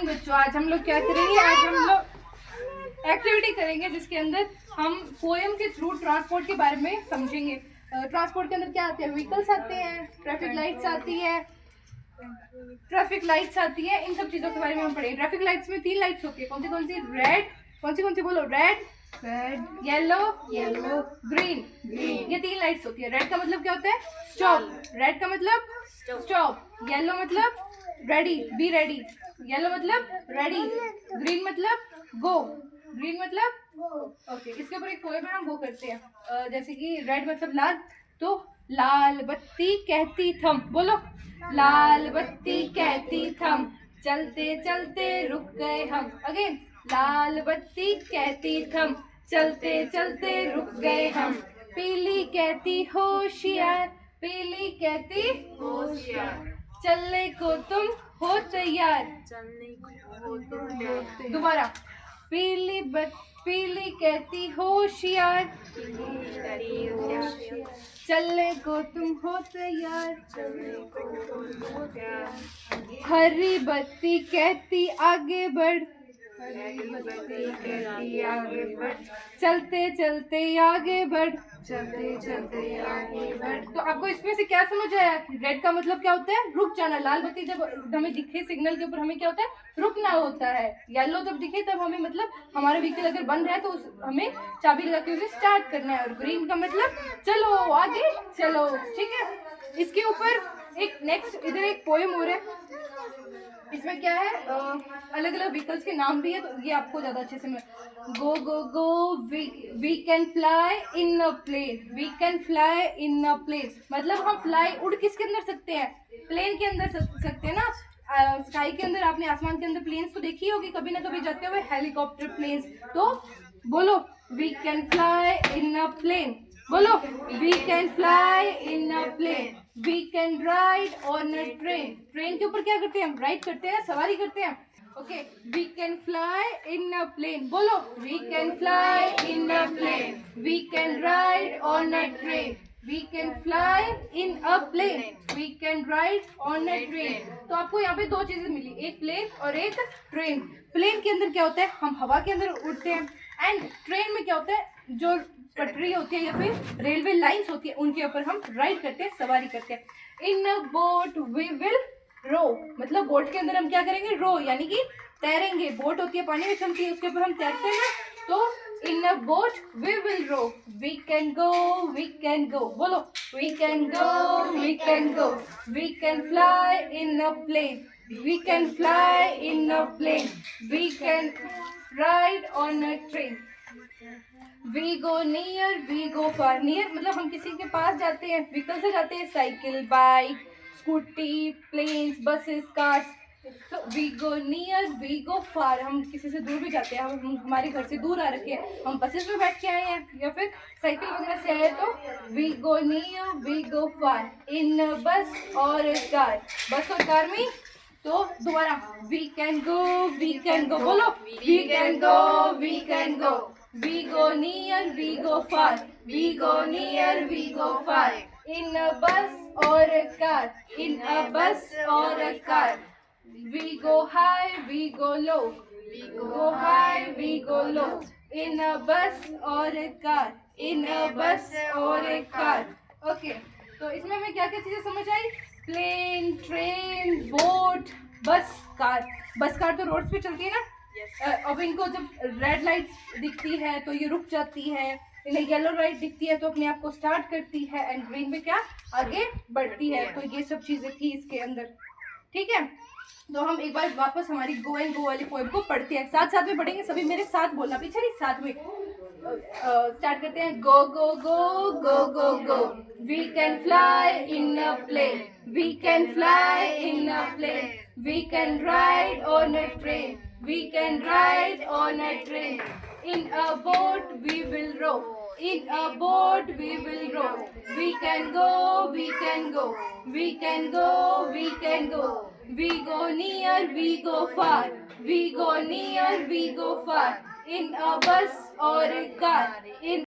बच्चों, आज हम लोग क्या करेंगे? आज हम लोग एक्टिविटी करेंगे जिसके अंदर हम पोएम के थ्रू ट्रांसपोर्ट के बारे में समझेंगे। ट्रांसपोर्ट के अंदर क्या आते हैं? व्हीकल्स आते हैं, ट्रैफिक लाइट्स आती है, इन सब चीज़ों के बारे में हम पढ़ेंगे। ट्रैफिक लाइट्स में 3 लाइट्स होती है। कौन सी? रेड। कौन सी बोलो? Red, yellow, green. ये 3 लाइट्स होती है। रेड का मतलब क्या होता है? स्टॉप। रेड का मतलब स्टॉप। येलो मतलब रेडी, बी रेडी। येलो मतलब रेडी। ग्रीन मतलब गो। ओके। इसके ऊपर एक पोएम है, हम वो करते हैं। जैसे कि रेड मतलब लाल, तो लाल बत्ती कहती थम। बोलो, लाल बत्ती कहती थम, चलते चलते रुक गए हम। अगेन, लाल बत्ती कहती थम, चलते चलते रुक गए हम। पीली कहती होशियार, पीली कहती होशियार, चलने को तुम हो तैयार। दोबारा, पीली कहती होशियार, चलने को तुम हो तैयार। हरी बत्ती कहती आगे बढ़, चलते चलते आगे बढ़। तो आपको इसमें से क्या समझ आया? रेड का मतलब क्या होता है? रुक जाना। लाल बत्ती जब हमें दिखे सिग्नल के ऊपर, हमें क्या होता है? रुकना होता है। येलो जब दिखे तब हमें मतलब हमारा व्हीकल अगर बंद है तो हमें चाबी लगा के उसे स्टार्ट करना है। और ग्रीन का मतलब चलो आगे चलो। ठीक है। इसके ऊपर एक नेक्स्ट इधर एक पोएम हो रहा है। इसमें क्या है? अलग अलग व्हीकल्स के नाम भी है, तो ये आपको ज्यादा अच्छे से go go go, we can fly in a plane. We can fly in a plane मतलब हम फ्लाई उड़ किसके अंदर सकते हैं? प्लेन के अंदर सकते हैं ना। स्काई के अंदर, आपने आसमान के अंदर प्लेन्स तो देखी होगी कभी ना कभी जाते हुए, हेलीकॉप्टर, प्लेन्स। तो बोलो, we can fly in a plane. बोलो, we can fly in a plane. We can ride on a train. Train के ऊपर क्या करते हैं? हम राइड करते हैं, सवारी करते हैं। Okay. We can fly in a plane. बोलो, we can fly in a plane. We can ride on a train. We can fly in a plane. We can ride on a train. तो आपको यहाँ पे 2 चीजें मिली, एक plane और एक train. Plane के अंदर क्या होता है? हम हवा के अंदर उड़ते हैं। एंड ट्रेन में क्या होता है? जो पटरी होती है या फिर रेलवे लाइंस होती है, उनके ऊपर हम राइड करते हैं, सवारी करते हैं। इन अ बोट वी विल रो मतलब बोट के अंदर हम क्या करेंगे? रो, यानी कि तैरेंगे। बोट होती है, पानी में चलती है, उसके ऊपर हम तैरते हैं ना। तो in a boat we will row. We can go, we can go. बोलो, we can go, we can go. We can fly in a plane. We can fly in a plane. We can ride on a train. We go near, we go far. Near मतलब हम किसी के पास जाते हैं, vehicle से जाते हैं, cycle, bike, scooty, planes, buses, cars. तो we go near, we go far, हम किसी से दूर भी जाते हैं। हम हमारे घर से दूर आ रखे हैं, हम बसेस में बैठ के आए हैं या फिर साइकिल वगैरह से आए, तो we go near, we go far in bus और कार। बस और कार में। तो दोबारा, we can go, we can go. बोलो, we can go, we can go. We go near, we go far. We go near, we go far in a bus और car. In a bus और car. We go high, we go low. We go high, we go low in a bus और car. In a bus और car. Okay. तो इसमें हमें क्या क्या चीजें समझ आई? प्लेन, ट्रेन, बोट, बस, कार। बस कार तो रोड्स पे चलती है ना। अब इनको जब रेड लाइट दिखती है तो ये रुक जाती है, इन्हें येलो लाइट दिखती है तो अपने आप को स्टार्ट करती है, एंड ग्रीन में क्या आगे बढ़ती है। तो ये सब चीजें थी इसके अंदर। ठीक है। तो हम एक बार वापस हमारी गो एंड गो वाली पोएम को पढ़ते हैं, साथ साथ में पढ़ेंगे। सभी मेरे साथ बोलना, पीछे नहीं, साथ में। स्टार्ट करते हैं। Go go go, go go go, we can fly in a plane. We can fly in a plane. We can ride on a train. We can ride on a train. In a boat we will row. In a boat we will row. We can go, we can go. We can go, we can go. We go near, we go far. We go near, we go far. In a bus or a car. In